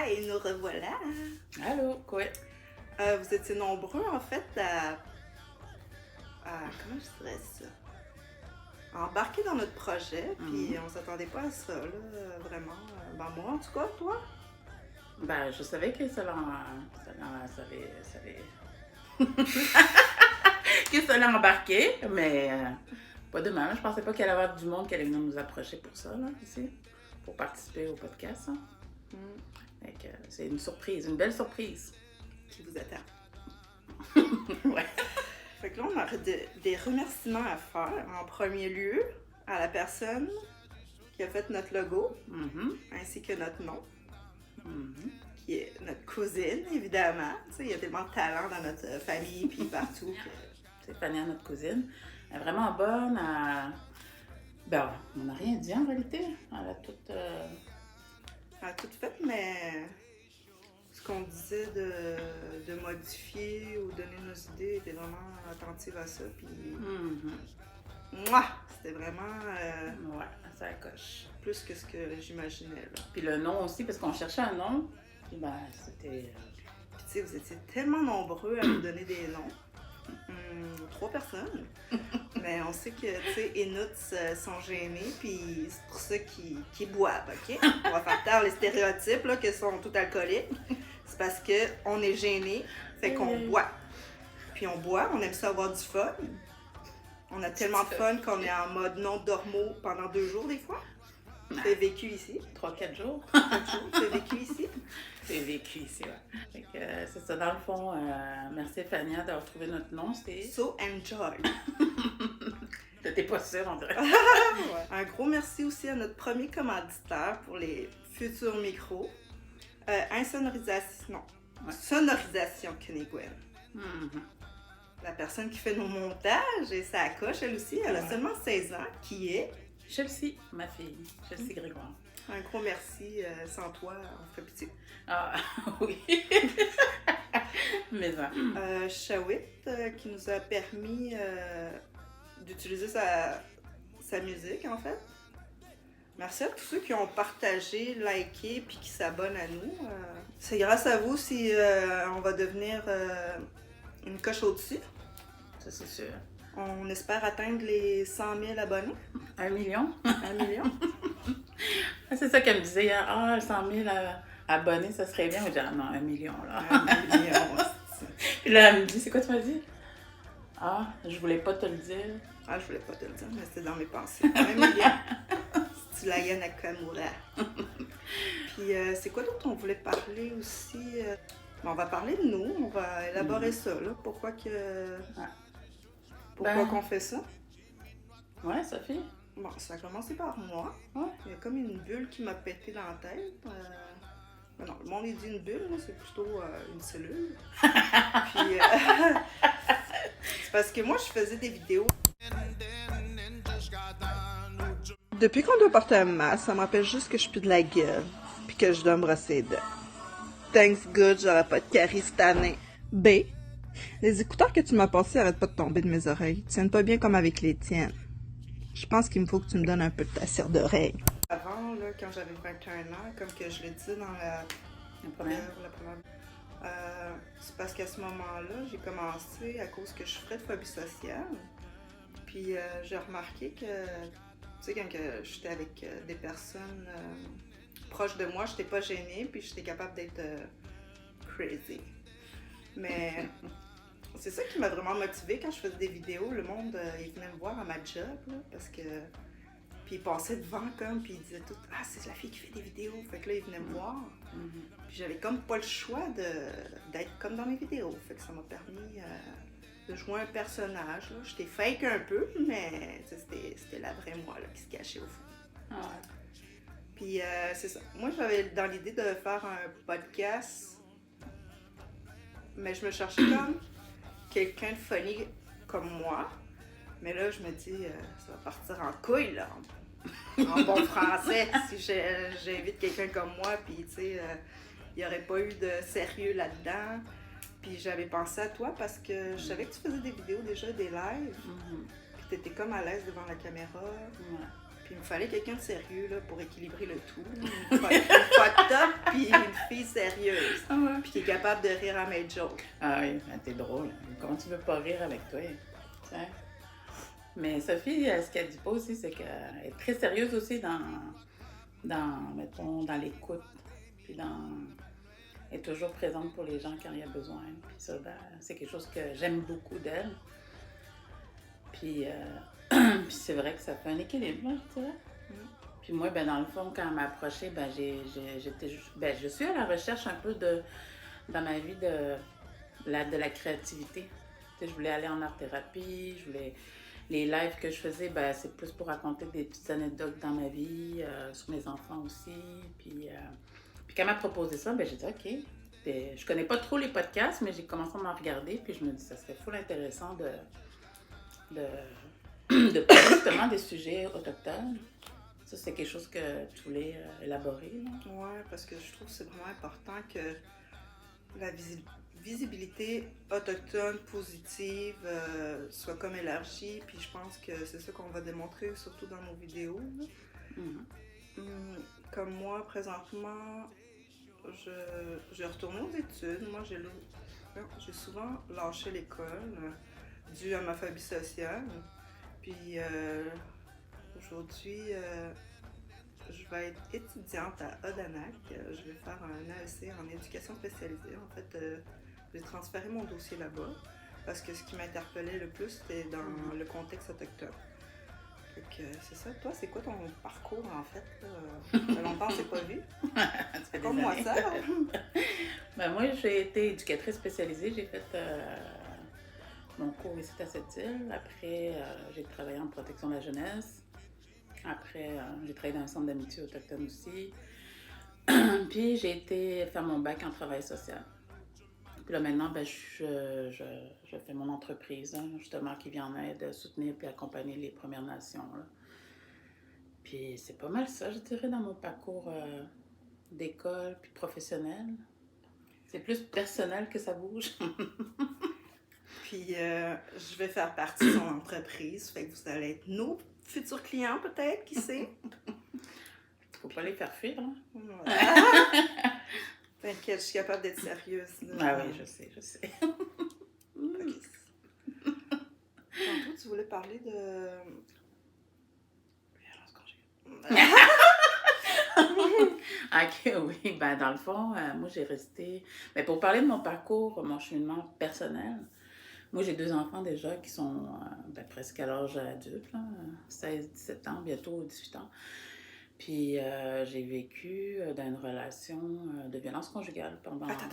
Hi, nous revoilà. Allô, quoi? Vous étiez nombreux, en fait, comment je dirais ça? À embarquer dans notre projet, puis on s'attendait pas à ça, là, vraiment. Ben moi, en tout cas, toi? Ben, je savais que ça allait que ça allait embarquer, mais pas de mal. Je pensais pas qu'il allait y avoir du monde qui allait venir nous approcher pour ça, là, ici, pour participer au podcast. Hein. Fait que, c'est une surprise, une belle surprise. Qui vous attend. Ouais. Fait que là, on a des remerciements à faire. En premier lieu, à la personne qui a fait notre logo, ainsi que notre nom, qui est notre cousine, évidemment. Tu sais, il y a tellement de talent dans notre famille, puis partout. C'est Fania, notre cousine. Elle est vraiment bonne. Ben, on n'a rien dit en réalité. Elle a tout... Elle a tout fait, mais ce qu'on disait de modifier ou donner nos idées était vraiment attentive à ça. Puis, moi, c'était vraiment Ouais, ça coche. plus que ce que j'imaginais. Là. Puis le nom aussi, parce qu'on cherchait un nom. Puis ben, c'était... Puis tu sais, vous étiez tellement nombreux à nous donner des noms. 3 personnes. Mais on sait que, tu sais, Inuts sont gênés, puis c'est pour ça qu'ils boivent, OK? On va faire taire les stéréotypes, là, qui sont tout alcooliques. C'est parce qu'on est gênés, fait qu'on boit. Puis on boit, on aime ça avoir du fun. On a tellement de fun qu'on est en mode non-dormo pendant 2 jours, des fois. C'est vécu ici. 3-4 jours. 4 jours, c'est vécu ici. C'est vécu ici, ouais. Fait que c'est ça, dans le fond, merci Fania d'avoir trouvé notre nom, c'était... So enjoy. T'étais pas sûre, on dirait. Ouais. Un gros merci aussi à notre premier commanditaire pour les futurs micros. Sonorisation Kenny-Gwen. La personne qui fait nos montages et ça coche, elle aussi, elle a seulement 16 ans, qui est... Chelsea, ma fille, Chelsea Grégoire. Un gros merci, sans toi, on ferait pitié. Ah, oui. Mais ça. Shawit, qui nous a permis d'utiliser sa musique, en fait. Merci à tous ceux qui ont partagé, liké, puis qui s'abonnent à nous. C'est grâce à vous si on va devenir une coche au-dessus. Ça, c'est sûr. On espère atteindre les 100 000 abonnés. 1 million? 1 million. C'est ça qu'elle me disait hier. Ah, 100 000 abonnés, ça serait bien. Je dis, ah non, 1 million, là. 1 million. Puis là, elle me dit, c'est quoi tu m'as dit? Ah, je voulais pas te le dire. Ah, je voulais pas te le dire, mais c'était dans mes pensées. 1 million. C'est Laia Nakamura. Puis, c'est quoi d'autre on voulait parler aussi? On va parler de nous, on va élaborer ça, là. Pourquoi qu'on fait ça? Ouais, Sophie. Bon, ça a commencé par moi. Ouais. Il y a comme une bulle qui m'a pété dans la tête. Mais non, le monde dit une bulle, là, c'est plutôt une cellule. Puis, c'est parce que moi, je faisais des vidéos. Depuis qu'on doit porter un masque, ça me rappelle juste que je pue de la gueule, puis que je dois me brosser les dents. Thanks good, j'aurai pas de carie cette année. B. Les écouteurs que tu m'as passés arrêtent pas de tomber de mes oreilles. Ils tiennent pas bien comme avec les tiennes. Je pense qu'il me faut que tu me donnes un peu de ta cire d'oreille. Avant, là, quand j'avais 21 ans, comme que je le disais dans la première, c'est parce qu'à ce moment-là, j'ai commencé à cause que je souffrais de phobie sociale. Puis j'ai remarqué que, tu sais, quand j'étais avec des personnes proches de moi, j'étais pas gênée, puis j'étais capable d'être crazy. Mais c'est ça qui m'a vraiment motivée quand je faisais des vidéos. Le monde, il venait me voir à ma job, là, parce que... Puis il passait devant, comme, puis il disait tout « Ah, c'est la fille qui fait des vidéos! » Fait que là, il venait me voir. Puis j'avais comme pas le choix d'être comme dans mes vidéos. Fait que ça m'a permis de jouer un personnage, là. J'étais fake un peu, mais c'était la vraie moi, là, qui se cachait au fond. Ah. Puis c'est ça. Moi, j'avais dans l'idée de faire un podcast, mais je me cherchais comme quelqu'un de funny comme moi. Mais là, je me dis, ça va partir en couille, là, en bon français, si j'invite quelqu'un comme moi, puis tu sais, il n'y aurait pas eu de sérieux là-dedans. Puis j'avais pensé à toi parce que je savais que tu faisais des vidéos déjà, des lives, puis tu étais comme à l'aise devant la caméra. Puis il me fallait quelqu'un de sérieux là, pour équilibrer le tout. Une fucked up, puis une fille sérieuse. Ah ouais. Puis qui est capable de rire à mes jokes. Ah oui, ben, t'es drôle. Comment tu veux pas rire avec toi? Tiens. Mais Sophie, ce qu'elle dit pas aussi, c'est qu'elle est très sérieuse aussi mettons, dans l'écoute. Puis elle est toujours présente pour les gens quand il y a besoin. Puis ça, ben, c'est quelque chose que j'aime beaucoup d'elle. Puis, puis c'est vrai que ça fait un équilibre, là, je dirais. Puis moi, ben, dans le fond, quand elle m'a approchée, ben, je suis à la recherche un peu dans ma vie de la créativité. Tu sais, je voulais aller en art-thérapie, les lives que je faisais, ben, c'est plus pour raconter des petites anecdotes dans ma vie, sur mes enfants aussi. Puis quand elle m'a proposé ça, ben, j'ai dit OK. Puis, je connais pas trop les podcasts, mais j'ai commencé à m'en regarder, puis je me dis ça serait full intéressant de parler justement des sujets autochtones. Ça, c'est quelque chose que tu voulais élaborer. Oui, parce que je trouve que c'est vraiment important que la visibilité autochtone positive soit comme élargie. Puis je pense que c'est ça qu'on va démontrer, surtout dans nos vidéos. Comme moi, présentement, j'ai retourné aux études. Moi, j'ai souvent lâché l'école dû à ma phobie sociale. Puis aujourd'hui, je vais être étudiante à Odanak. Je vais faire un AEC en éducation spécialisée. En fait, j'ai transféré mon dossier là-bas parce que ce qui m'interpellait le plus, c'était dans le contexte autochtone. Donc, c'est ça. Toi, c'est quoi ton parcours, en fait? Ça fait longtemps que je t'ai pas vu. C'est comme moi ça. Ben, moi, j'ai été éducatrice spécialisée. J'ai fait mon cours ici à Sept-Îles. Après, j'ai travaillé en protection de la jeunesse. Après, j'ai travaillé dans un centre d'amitié autochtone aussi. Puis, j'ai été faire mon bac en travail social. Puis là, maintenant, ben, je fais mon entreprise, hein, justement, qui vient en aide, soutenir puis accompagner les Premières Nations. Là. Puis, c'est pas mal ça, je dirais, dans mon parcours d'école puis professionnel. C'est plus personnel que ça bouge. Puis, je vais faire partie de son entreprise. Fait que vous allez être nos futurs clients, peut-être, qui sait? Faut pas les faire fuir, hein? T'inquiète, je suis capable d'être sérieuse. Là. Ah oui, je sais. Okay. Tantôt, tu voulais parler de... Ok, oui. Ben, dans le fond, moi, j'ai resté... Ben, pour parler de mon parcours, mon cheminement personnel, moi, j'ai 2 enfants déjà qui sont presque à l'âge adulte, là, 16, 17 ans, bientôt 18 ans. Puis, j'ai vécu dans une relation de violence conjugale pendant... Attends,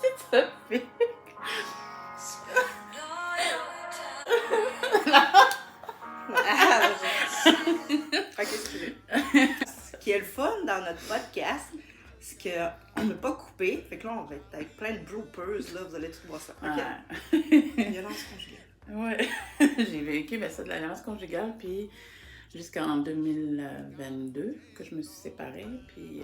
C'est ça, fait. Ok, excusez. Ce qui est le fun dans notre podcast, c'est qu'on ne peut pas couper. Fait que là, on va être avec plein de bloopers, là, vous allez tout voir ça. Ok. Violence conjugale. Ouais. J'ai vécu ça de la violence conjugale, puis jusqu'en 2022 que je me suis séparée. Puis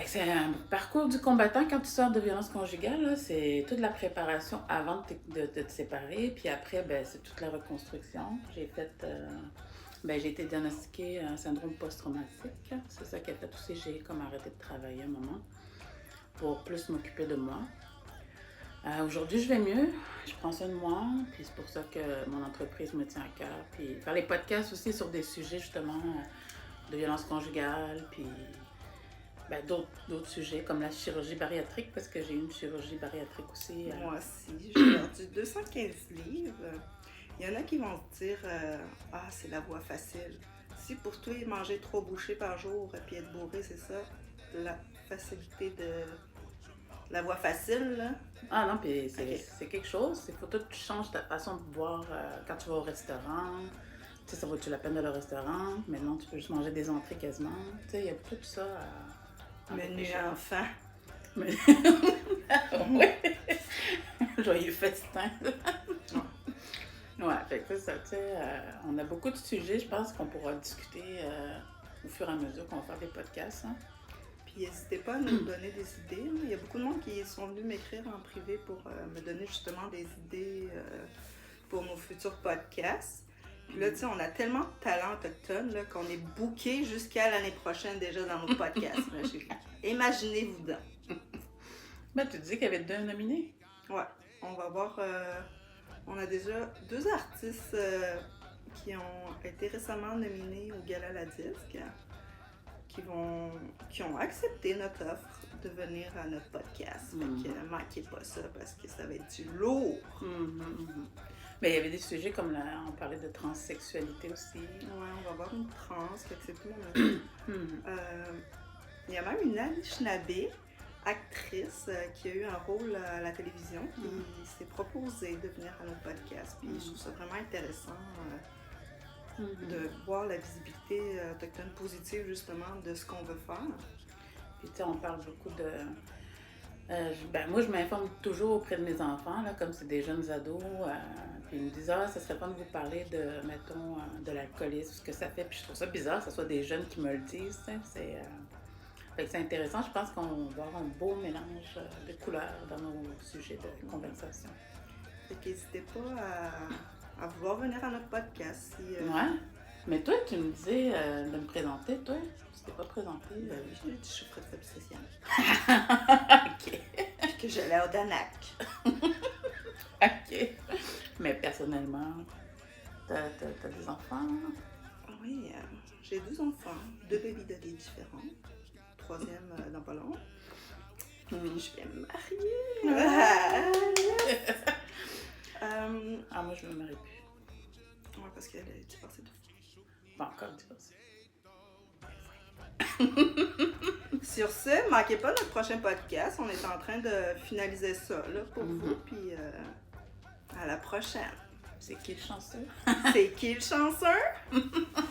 c'est un parcours du combattant quand tu sors de violence conjugale. Là, c'est toute la préparation avant de te séparer. Puis après, c'est toute la reconstruction. J'ai été diagnostiquée un syndrome post-traumatique. C'est ça qui a fait aussi, j'ai comme arrêté de travailler un moment pour plus m'occuper de moi. Aujourd'hui, je vais mieux. Je prends soin de moi. Puis c'est pour ça que mon entreprise me tient à cœur. Puis faire les podcasts aussi sur des sujets justement de violence conjugale. Puis d'autres sujets comme la chirurgie bariatrique, parce que j'ai eu une chirurgie bariatrique aussi. Moi aussi, j'ai perdu 215 livres. Il y en a qui vont se dire c'est la voie facile. Si pour toi, manger 3 bouchées par jour et puis être bourré, c'est ça, la facilité de la voie facile, là. Ah non, puis c'est quelque chose. Il faut que tu changes ta façon de boire quand tu vas au restaurant. Tu sais, ça vaut-tu la peine d'aller au restaurant? Maintenant, tu peux juste manger des entrées quasiment. Tu sais, il y a tout ça à Menu enfant. Oui. Joyeux festin. Ouais, fait que ça, tu sais, on a beaucoup de sujets, je pense qu'on pourra discuter au fur et à mesure qu'on va faire des podcasts. Hein. Puis n'hésitez pas à nous donner des idées. Il y a beaucoup de monde qui sont venus m'écrire en privé pour me donner justement des idées pour nos futurs podcasts. Puis là, tu sais, on a tellement de talent autochtone là, qu'on est booké jusqu'à l'année prochaine déjà dans nos podcasts. Imaginez-vous donc. Ben, tu disais qu'il y avait 2 nominés. Ouais, on va voir. On a déjà 2 artistes qui ont été récemment nominés au Gala La Disque, qui ont accepté notre offre de venir à notre podcast. Fait que manquez pas ça parce que ça va être du lourd. Mais il y avait des sujets comme on parlait de transsexualité aussi. Ouais, on va avoir une trans qui a accepté mon offre. Il y a même une Anishinaabe, actrice, qui a eu un rôle à la télévision, qui s'est proposée de venir à notre podcast. Puis je trouve ça vraiment intéressant de voir la visibilité autochtone positive justement de ce qu'on veut faire. Puis tu sais, on parle beaucoup de... moi, je m'informe toujours auprès de mes enfants, là, comme c'est des jeunes ados. Puis ils me disent, ça serait pas de vous parler de, mettons, de l'alcoolisme, ce que ça fait. Puis je trouve ça bizarre que ce soit des jeunes qui me le disent. Fait que c'est intéressant. Je pense qu'on va avoir un beau mélange de couleurs dans nos sujets de conversation. Fait qu'hésitez pas à vouloir venir à notre podcast. Ouais. Mais toi, tu me disais de me présenter, toi. Tu t'es pas présenté. Ben oui, je l'ai dit, je suis Fred Fabricienne. OK. Puis que j'allais au Danak. OK. Mais personnellement, t'as des enfants? Oui, j'ai 2 enfants, 2 baby daddies différents. 3e dans pas long. Puis je vais me marier. Moi, je me marie plus. Ouais, parce qu'elle est divorcée 2 fois. Pas encore divorcée. Sur ce, manquez pas notre prochain podcast. On est en train de finaliser ça là, pour vous. Puis à la prochaine. C'est qui le chanceux? C'est qui le chanceux?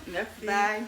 Merci. Bye.